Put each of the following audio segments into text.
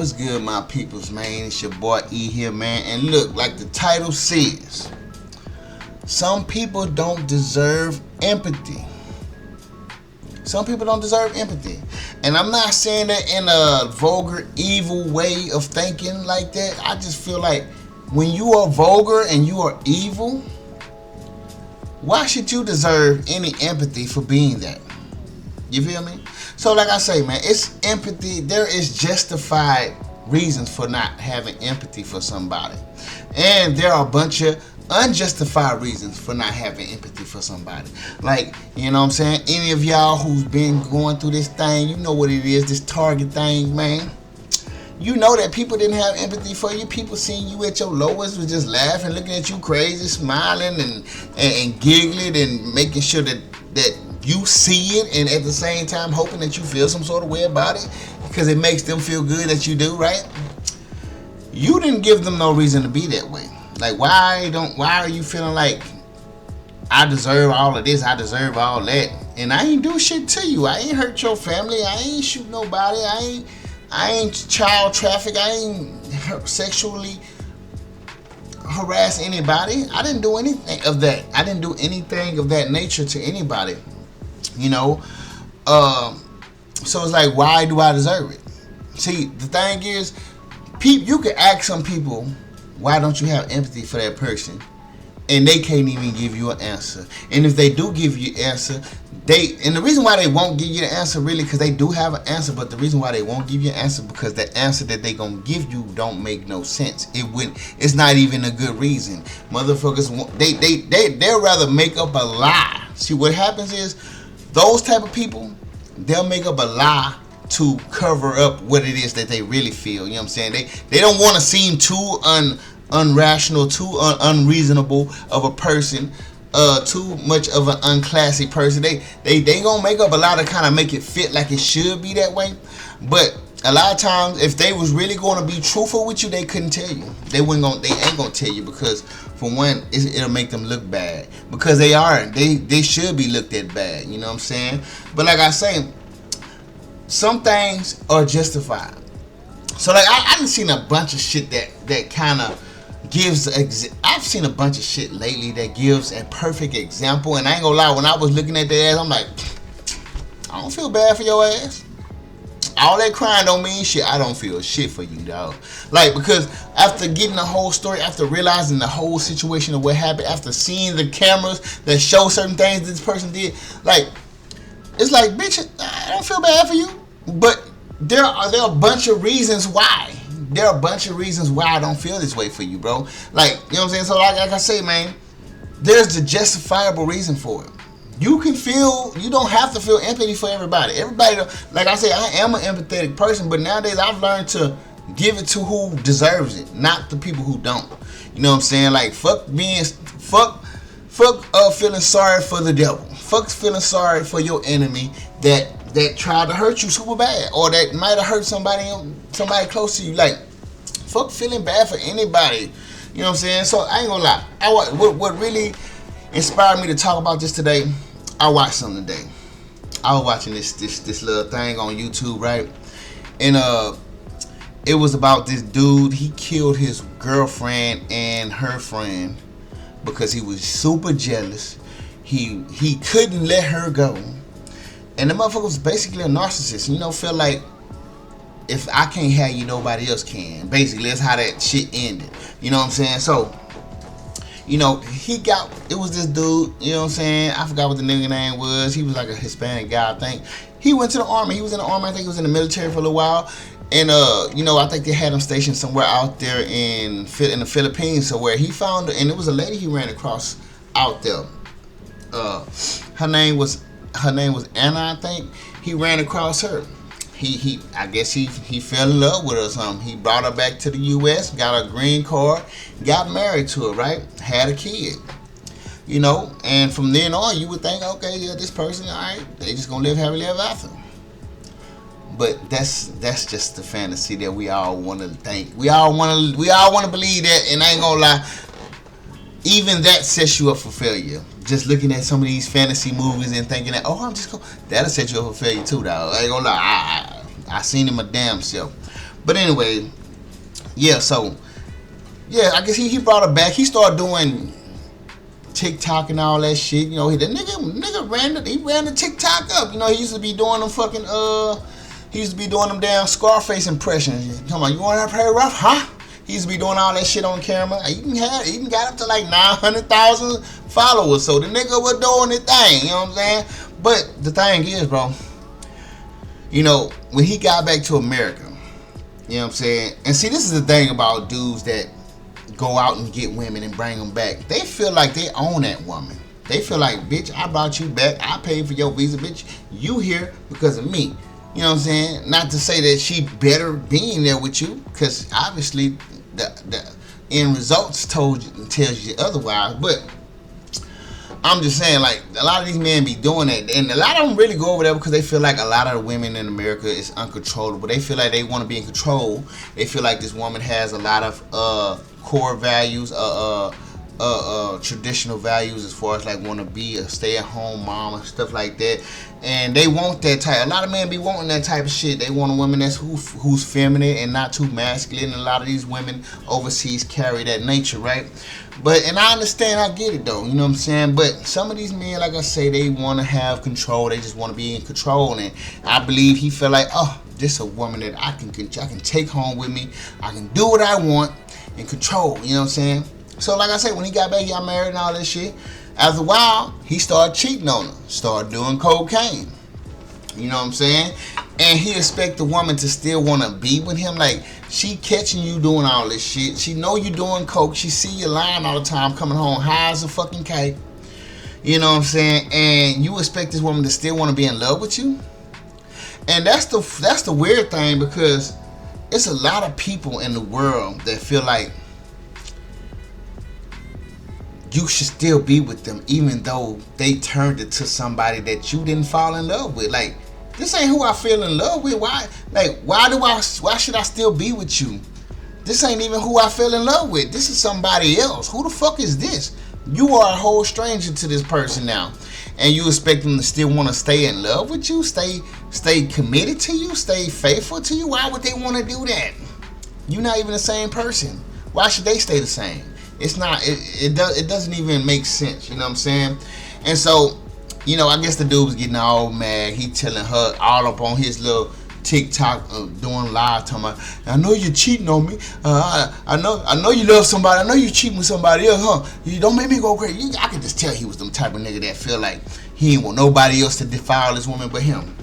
What's good, my peoples, man? It's your boy E here, man. And look, like the title says, some people don't deserve empathy. Some people don't deserve empathy. And I'm not saying that in a vulgar, evil way of thinking like that. I just feel like when you are vulgar and you are evil, why should you deserve any empathy for being that? You feel me? So like I say, man, it's empathy. There is justified reasons for not having empathy for somebody. And there are a bunch of unjustified reasons for not having empathy for somebody. Like, you know what I'm saying? Any of y'all who's been going through this thing, you know what it is, this Target thing, man. You know that people didn't have empathy for you. People seeing you at your lowest was just laughing, looking at you crazy, smiling and giggling and making sure that you see it, and at the same time hoping that you feel some sort of way about it because it makes them feel good that you do, right? You didn't give them no reason to be that way. Like, why are you feeling like I deserve all of this, I deserve all that, and I ain't do shit to you. I ain't hurt your family, I ain't shoot nobody, I ain't child traffic, I ain't sexually harass anybody. I didn't do anything of that. I didn't do anything of that nature to anybody. You know? So it's like, why do I deserve it? See, the thing is, you can ask some people, why don't you have empathy for that person? And they can't even give you an answer. And if they do give you an answer, and the reason why they won't give you the answer really because they do have an answer, but the reason why they won't give you an answer because the answer that they gonna give you don't make no sense. It's not even a good reason. Motherfuckers, they'd rather make up a lie. See, what happens is those type of people, they'll make up a lie to cover up what it is that they really feel. You know what I'm saying? They don't want to seem too unrational, too unreasonable of a person, too much of an unclassy person. They gonna make up a lot of kind of make it fit like it should be that way. But a lot of times, if they was really gonna be truthful with you, they couldn't tell you. They ain't gonna tell you because for one, it'll make them look bad because they aren't. They should be looked at bad. You know what I'm saying? But like I say, some things are justified. So like I done seen a bunch of shit that kind of gives I've seen a bunch of shit lately that gives a perfect example, and I ain't gonna lie, when I was looking at their ass, I'm like, I don't feel bad for your ass. All that crying don't mean shit. I don't feel shit for you, dog. Like, because after getting the whole story, after realizing the whole situation of what happened, after seeing the cameras that show certain things this person did, like, it's like, bitch, I don't feel bad for you. But there are a bunch of reasons why. There are a bunch of reasons why I don't feel this way for you, bro. Like, you know what I'm saying? So like I say, man, there's the justifiable reason for it. You don't have to feel empathy for everybody. Everybody, like I say, I am an empathetic person, but nowadays I've learned to give it to who deserves it, not the people who don't. You know what I'm saying? Like, fuck feeling sorry for the devil. Fuck feeling sorry for your enemy that tried to hurt you super bad, or that might have hurt somebody close to you. Like, fuck feeling bad for anybody. You know what I'm saying? So I ain't gonna lie. What really inspired me to talk about this today, I watched something today. I was watching this little thing on YouTube, right? And it was about this dude. He killed his girlfriend and her friend because he was super jealous. He couldn't let her go. And the motherfucker was basically a narcissist. You know, felt like if I can't have you, nobody else can. Basically, that's how that shit ended. You know what I'm saying? So, you know, it was this dude, you know what I'm saying? I forgot what the nigga name was. He was like a Hispanic guy, I think. He went to the army. He was in the army. I think he was in the military for a little while. And, you know, I think they had him stationed somewhere out there in the Philippines. So where he found, and it was a lady he ran across out there. Her name was Anna, I think. He ran across her. I guess he fell in love with her or something. He brought her back to the U.S., got a green card, got married to her, right? Had a kid. You know, and from then on, you would think, okay, yeah, this person, all right, they just gonna live happily ever after. But that's just the fantasy that we all want to think. We all want to believe that, and I ain't gonna lie, even that sets you up for failure. Just looking at some of these fantasy movies and thinking that, that'll set you up for failure too, dog. I ain't gonna lie, I seen it my damn self. But anyway, yeah. So yeah, I guess he brought her back. He started doing TikTok and all that shit. You know, the nigga ran the TikTok up. You know, he used to be doing them fucking he used to be doing them damn Scarface impressions. Come on, you want to play rough, huh? He used to be doing all that shit on camera. He even got up to like 900,000 followers. So the nigga was doing the thing. You know what I'm saying? But the thing is, bro, you know, when he got back to America, you know what I'm saying? And see, this is the thing about dudes that go out and get women and bring them back. They feel like they own that woman. They feel like, bitch, I brought you back. I paid for your visa, bitch. You here because of me. You know what I'm saying? Not to say that she better being there with you, because obviously the end results tells you otherwise. But I'm just saying, like, a lot of these men be doing that, and a lot of them really go over there because they feel like a lot of the women in America is uncontrollable. They feel like they want to be in control. They feel like this woman has a lot of core values, traditional values, as far as like want to be a stay-at-home mom and stuff like that. And they want that type. A lot of men be wanting that type of shit. They want a woman that's who's feminine and not too masculine. And a lot of these women overseas carry that nature, right? And I understand, I get it though, you know what I'm saying? But some of these men, like I say, they want to have control. They just want to be in control. And I believe he felt like, oh, this is a woman that I can take home with me. I can do what I want and control, you know what I'm saying? So like I said, when he got back, he got married and all that shit. After a while, he started cheating on her, started doing cocaine. You know what I'm saying? And he expect the woman to still want to be with him. Like, she catching you doing all this shit. She know you doing coke. She see you lying all the time, coming home high as a fucking kite. You know what I'm saying? And you expect this woman to still want to be in love with you? And that's the weird thing, because it's a lot of people in the world that feel like you should still be with them even though they turned it to somebody that you didn't fall in love with. Like, this ain't who I feel in love with. Why should I still be with you? This ain't even who I fell in love with. This is somebody else. Who the fuck is this? You are a whole stranger to this person now. And you expect them to still want to stay in love with you, stay committed to you, stay faithful to you? Why would they want to do that? You're not even the same person. Why should they stay the same? It's not. It doesn't even make sense. You know what I'm saying? And so, you know, I guess the dude was getting all mad. He telling her all up on his little TikTok, doing live, talking about, I know you're cheating on me. I know you love somebody. I know you cheating with somebody else, huh? You don't make me go crazy. I could just tell he was the type of nigga that feel like he ain't want nobody else to defile this woman but him.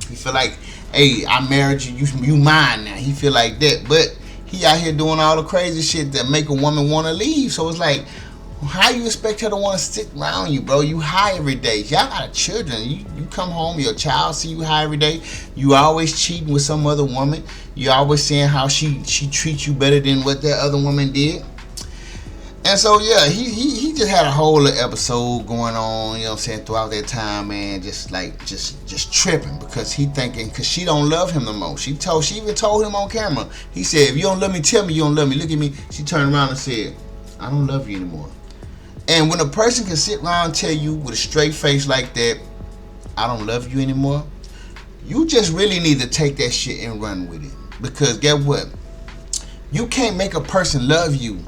He feel like, hey, I married you. You mine now. He feel like that, but he out here doing all the crazy shit that make a woman want to leave. So it's like, how you expect her to want to stick around you, bro? You high every day. Y'all got children. You come home, your child see you high every day. You always cheating with some other woman. You always saying how she treats you better than what that other woman did. And so yeah, he just had a whole episode going on, you know what I'm saying, throughout that time, man, just tripping because he thinking, because she don't love him no more. She even told him on camera. He said, if you don't love me, tell me you don't love me. Look at me. She turned around and said, I don't love you anymore. And when a person can sit around and tell you with a straight face like that, I don't love you anymore, you just really need to take that shit and run with it. Because guess what? You can't make a person love you.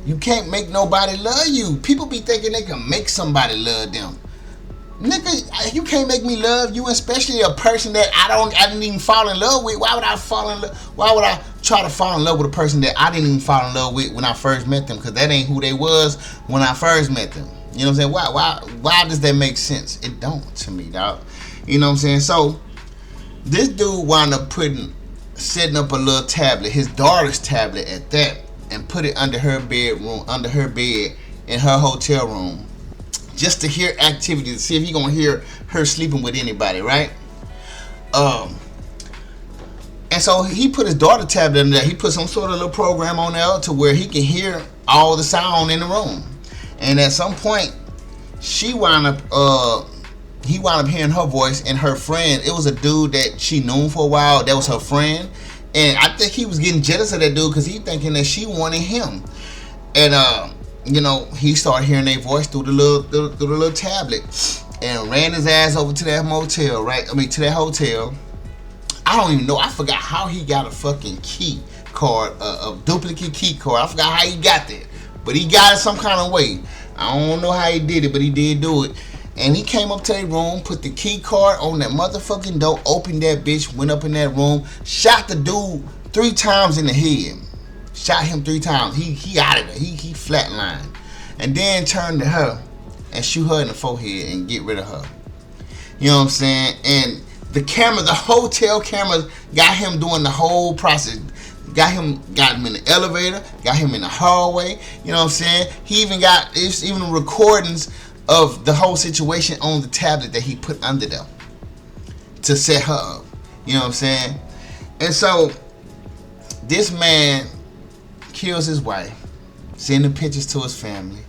You can't make nobody love you. People be thinking they can make somebody love them. Nigga, you can't make me love you, especially a person that I didn't even fall in love with. Why would I fall in love? Why would I try to fall in love with a person that I didn't even fall in love with when I first met them? Because that ain't who they was when I first met them. You know what I'm saying? Why does that make sense? It don't to me, dog. You know what I'm saying? So this dude wound up setting up a little tablet, his daughter's tablet at that, and put it under her bed in her hotel room, just to hear activity, to see if he gonna hear her sleeping with anybody, right? And so he put his daughter tablet in there. He put some sort of little program on there to where he can hear all the sound in the room. And at some point, he wound up hearing her voice, and her friend, it was a dude that she knew for a while, that was her friend. And I think he was getting jealous of that dude because he thinking that she wanted him. And you know, he started hearing their voice through the little tablet, and ran his ass over to that motel, right? I mean, to that hotel. I don't even know. I forgot how he got a fucking key card, a duplicate key card. I forgot how he got that, but he got it some kind of way. I don't know how he did it, but he did do it. And he came up to their room, put the key card on that motherfucking door, opened that bitch, went up in that room, shot the dude 3 times in the head. Shot him 3 times. He out of there. He flatlined. And then turned to her and shoot her in the forehead and get rid of her. You know what I'm saying? And the camera, the hotel cameras got him doing the whole process. Got him in the elevator, got him in the hallway. You know what I'm saying? He even got, it's even recordings of the whole situation on the tablet that he put under them to set her up. You know what I'm saying? And so this man kills his wife, sending pictures to his family,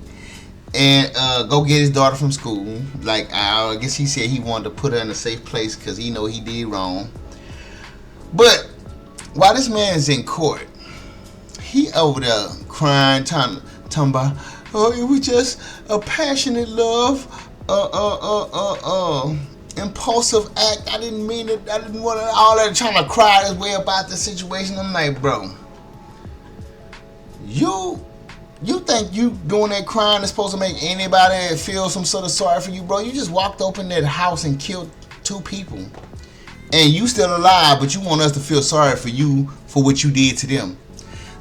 and go get his daughter from school. Like, I guess he said he wanted to put her in a safe place because he know he did wrong. But while this man is in court, he over there crying, talking about, oh, it was just a passionate love, impulsive act. I didn't mean it. I didn't want to. All that, trying to cry his way about the situation. I'm like, bro, you think you doing that crying is supposed to make anybody feel some sort of sorry for you, bro? You just walked open that house and killed 2 people, and you still alive, but you want us to feel sorry for you for what you did to them.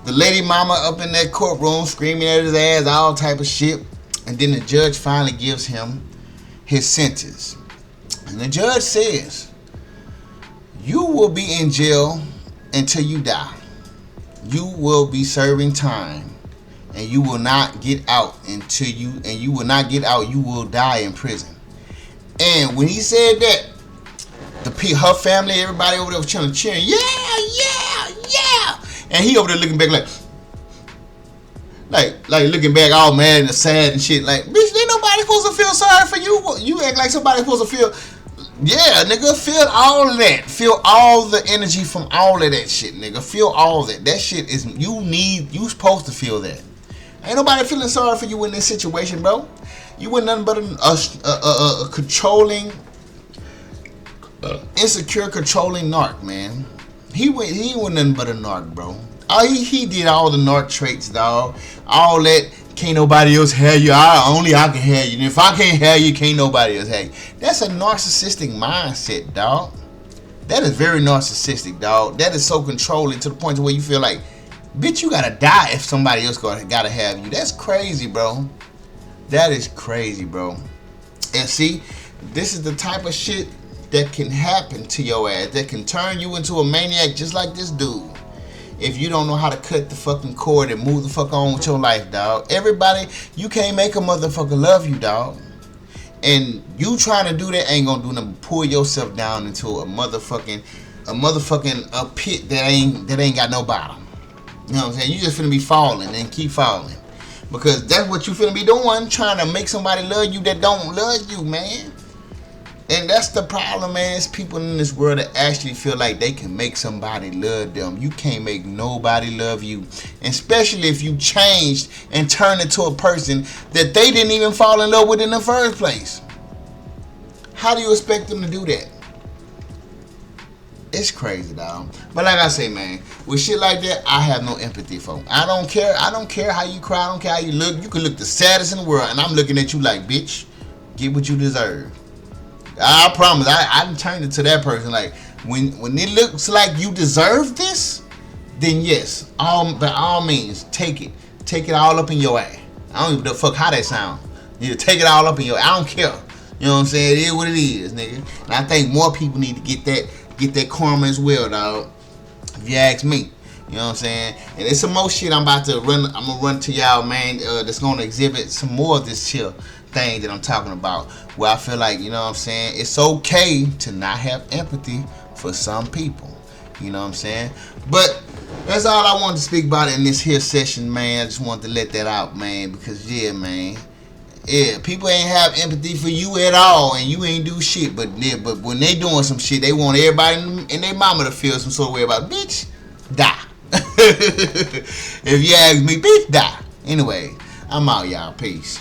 The lady mama up in that courtroom screaming at his ass, all type of shit. And then the judge finally gives him his sentence. And the judge says, you will be in jail until you die. You will be serving time. And you will not get out until you will not get out. You will die in prison. And when he said that, her family, everybody over there was trying to cheer. Yeah. And he over there looking back like looking back all mad and sad and shit. Like, bitch, ain't nobody supposed to feel sorry for you. You act like somebody supposed to feel. Yeah, nigga, feel all of that. Feel all the energy from all of that shit, nigga. Feel all that. That shit is, you supposed to feel that. Ain't nobody feeling sorry for you in this situation, bro. You were nothing but a controlling, insecure, controlling narc, man. He wasn't nothing but a narc, bro. He did all the narc traits, dog. All that, can't nobody else have you. Only I can have you. And if I can't have you, can't nobody else have you. That's a narcissistic mindset, dog. That is very narcissistic, dog. That is so controlling to the point where you feel like, bitch, you gotta die if somebody else gotta have you. That's crazy, bro. That is crazy, bro. And see, this is the type of shit that can happen to your ass, that can turn you into a maniac just like this dude. If you don't know how to cut the fucking cord and move the fuck on with your life, dog. Everybody, you can't make a motherfucker love you, dog. And you trying to do that ain't gonna do nothing but pull yourself down into a motherfucking pit that ain't got no bottom. You know what I'm saying? You just finna be falling and keep falling. Because that's what you finna be doing, trying to make somebody love you that don't love you, man. And that's the problem, man. It's people in this world that actually feel like they can make somebody love them. You can't make nobody love you. Especially if you changed and turned into a person that they didn't even fall in love with in the first place. How do you expect them to do that? It's crazy, dog. But like I say, man, with shit like that, I have no empathy for. I don't care. I don't care how you cry. I don't care how you look. You can look the saddest in the world, and I'm looking at you like, bitch, get what you deserve. I promise. I turned it to that person. Like, when it looks like you deserve this, then yes, by all means, take it. Take it all up in your ass. I don't give a fuck how that sound. You take it all up in your ass. I don't care. You know what I'm saying? It is what it is, nigga. And I think more people need to get that karma as well, dog. If you ask me. You know what I'm saying? And it's some more shit I'm gonna run to y'all, man, that's gonna exhibit some more of this chill thing that I'm talking about. Where I feel like, you know what I'm saying, it's okay to not have empathy for some people. You know what I'm saying? But that's all I wanted to speak about in this here session, man. I just wanted to let that out, man, because yeah, man. Yeah, people ain't have empathy for you at all, and you ain't do shit. But when they doing some shit, they want everybody and their mama to feel some sort of way about, bitch, die. If you ask me, bitch, die. Anyway, I'm out, y'all. Peace.